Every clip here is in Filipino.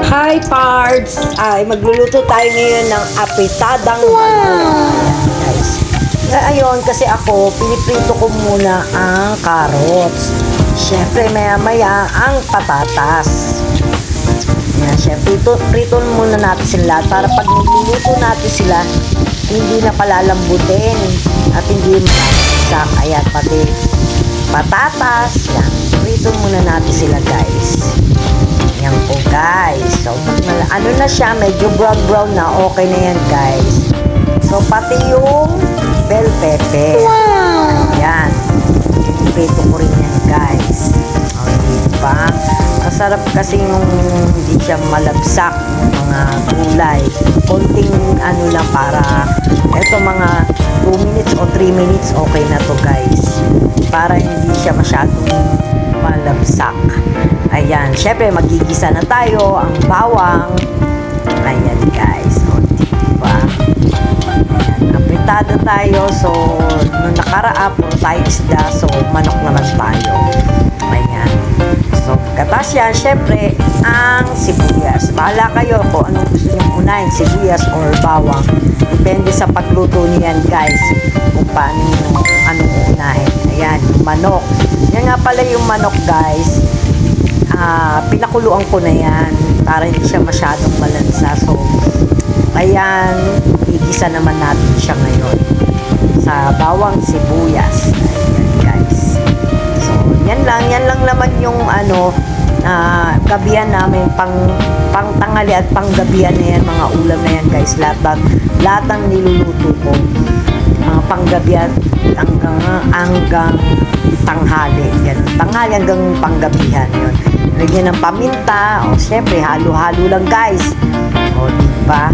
Hi Pards! Ay, magluluto tayo ngayon ng apritadang manok. Ayan, guys. Ayun, kasi ako, piniprito ko muna ang carrots. Siyempre, maya-maya ang patatas. Ayan, siyempre, prito muna natin sila para pag niluluto natin sila, hindi na palalambutin at hindi malagsak. Ayan, pati patatas. Yan, prito muna natin sila, guys. Yan po, guys. So, ano na siya, medyo brown na, okay na yan, guys. So, pati yung bell pepper. Wow! Ayan. Prito ko rin yan, guys. O, diba? Masarap kasi yung hindi siya malabsak yung mga gulay. Konting ano lang para eto mga 2 minutes o 3 minutes, okay na to, guys. Para hindi siya masyadong malabsak. Ayan, syempre magigisa na tayo ang bawang. Ayan, guys. O, diba? Ayan, apritado tayo. So, nung nakaraan, puro tayo isda. So, manok naman tayo. Ayan. So, katas yan, syempre, ang sibuyas. Bahala kayo kung anong gusto nyo unahin, sibuyas or bawang. Depende sa pagluto niyan, guys. Kung paano nyo, anong unahin. Ayan, yung manok. Yan nga pala yung manok, guys. Pinakuluan ko na yan para hindi siya masyadong malansa. So, ayan, igisa naman natin siya ngayon sa bawang sibuyas. Ayan, guys. So, yan lang naman yung gabihan namin pang tanghali at pang gabihan na yan, mga ulam na yan, guys. Lahat ng niluluto ko panggabihan hanggang tanghali. Yan, tanghali hanggang panggabihan yun. Lagyan ng paminta. O, syempre, halo-halo lang, guys. O, diba?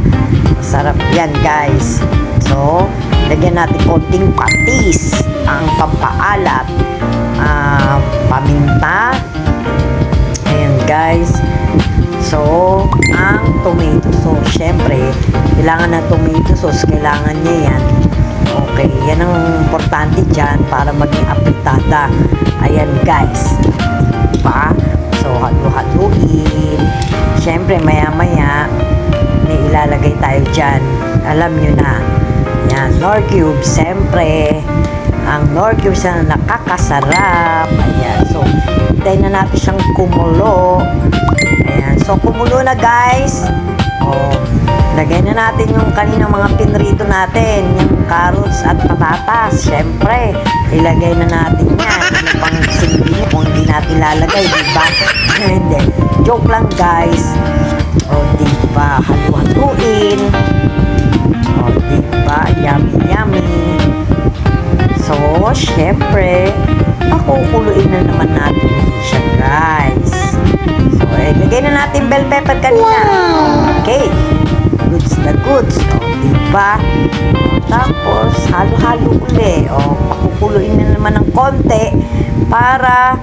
Masarap yan, guys. So, lagyan natin konting patis. Ang pampaalat. Paminta. Ayan, guys. So, ang tomato sauce. Syempre, kailangan ng tomato sauce. Kailangan niya yan. Okay, yan ang importante dyan para maging apritada. Ayan, guys. Diba? So, halo-haloin. Siyempre, maya-maya, may ilalagay tayo dyan. Alam nyo na. Yan, Knorr cubes. Siyempre, ang Knorr cubes na nakakasarap. Ayan. So, hintayin na natin siyang kumulo. Ayan. So, kumulo na, guys. O, lagay na natin yung kaninang mga pinrito natin. Yung carrots at patatas. Siyempre, ilagay na natin yan. Ano pang silbi kung hindi natin lalagay, diba? Hindi. Joke lang, guys. O, diba? Halu-haluin. O, diba? Yummy, yummy. So, siyempre, pakukuluin na naman natin siya, guys. So, ilagay na natin bell pepper kanina. Okay. Goods na goods. O, diba? Tapos, halo-halo uli. O, pakukuluin na naman ng konti para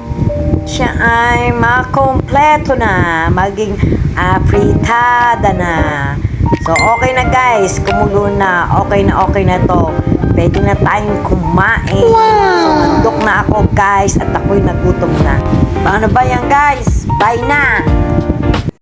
siya ay makompleto na. Maging apritada na. So, okay na, guys. Kumulo na. Okay na to. Pwede na tayong kumain. So, nandok na ako, guys. At ako'y nagutom na. Paano ba yan, guys? Bye na!